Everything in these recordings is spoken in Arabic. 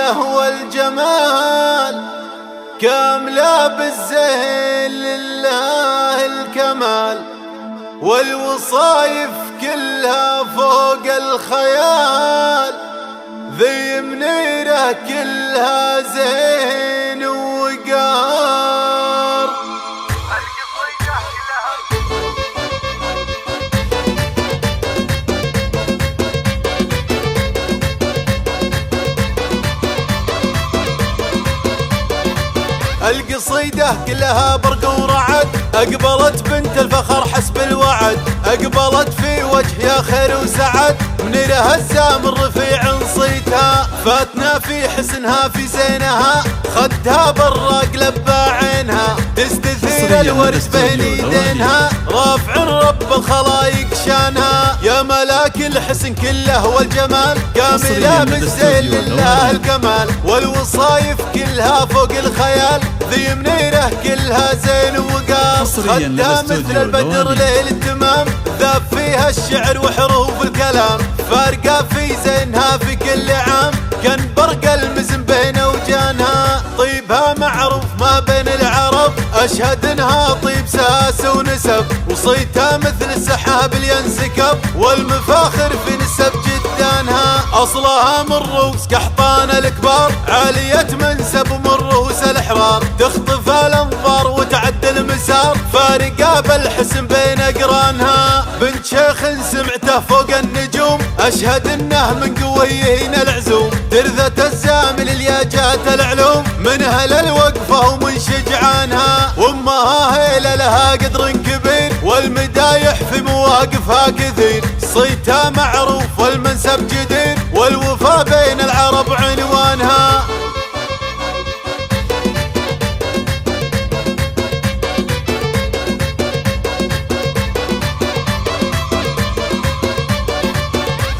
كله والجمال، كاملة بالزين لله الكمال، والوصايف كلها فوق الخيال، ذي منيره كلها زين ووقار. القصيدة كلها برق ورعد، أقبلت بنت الفخر حسب الوعد، أقبلت في وجه يا خير وسعد، منيرها الزام الرفيع صيتها، فاتنا في حسنها في زينها، خدها براق لبى عينها، تستثير الورد بين يدينها، رافع رب الخلايق شانها، يا ملاك الحسن كله والجمال، كاملة بالزين لله الكمال، والوصايف كلها فوق الخيال، ذي منيره كلها زين ووقار، خدها مثل البدر ليل التمام، ذاب فيها الشعر وحروف الكلام، فارقة في زينها في كل عام، كان برق المزن بين وجانها، طيبها معروف ما بين العرب، أشهد انها طيب ساس ونسب، وصيتها مثل السحاب اللي ينسكب، والمفاخر في نسب جدانها، أصلها من رؤوس قحطان الكبار، عالية منسب ومن رؤوس الأحرار، تخطف الأنظار وتعدي المسار، فارقة بالحسن بين أقرانها، بنت شيخ سمعته فوق النجوم، أشهد انه من قويين العزوم، ترذة الزامل اللي جات العلوم، من أهل الوقفة ومن شجعانها، وامها هيلة لها قدر كبير، والمدايح في مواقفها كثير، صيتها معروف والمنسب جدير، والوفا بين العرب عنوانها.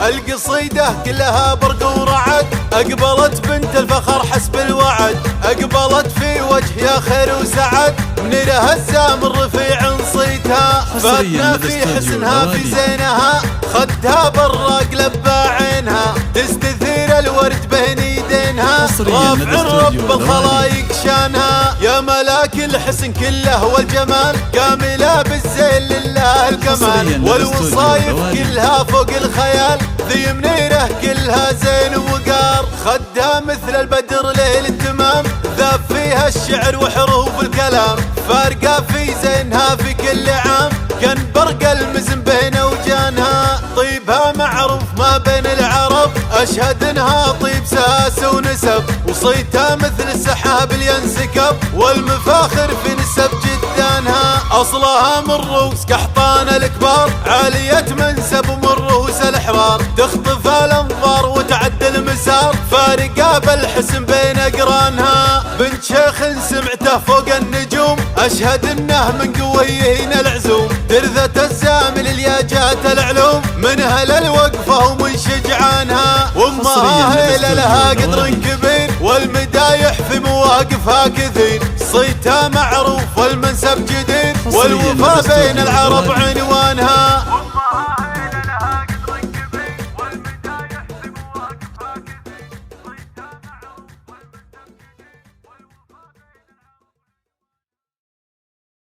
القصيدة كلها برق ورعد، أقبلت بنت الفخر حسب الوعد، أقبلت في وجه يا خير وسعد، منيرها الزام الرفيع صيتها، فاتنا في حسنها في زينها، خدها براق لبى عينها، تستثير الورد بين يدينها، رافع رب الخلايق شانها، يا ملاك الحسن كله والجمال، كاملة بالزين لله الكمال، والوصايف كلها فوق الخيال، ذي منيره كلها زين ووقار، خدها مثل البدر ليل التمام، ذاب فيها الشعر وحروف الكلام، فارقة في زينها في كل عام، كان برق المزن بين وجانها، طيبها معروف ما بين العرب، أشهد انها طيب ساس ونسب، وصيتها مثل السحاب اللي ينسكب، والمفاخر في نسب جدانها، أصلها من رؤوس قحطان الكبار، عالية منسب ومن رؤوس الأحرار، تخطف الأنظار وتعدي المسار، فارقة بالحسن بين أقرانها، بنت شيخ سمعته فوق النجوم، أشهد انه من قويين العزوم، ترذة الزامل اللي جات العلوم، من أهل الوقفة ومن شجعانها، وامها هيلة لها قدر كبير، والمدايح في مواقفها كثير، صيتها معروف والمنسب جدير، والوفا بين العرب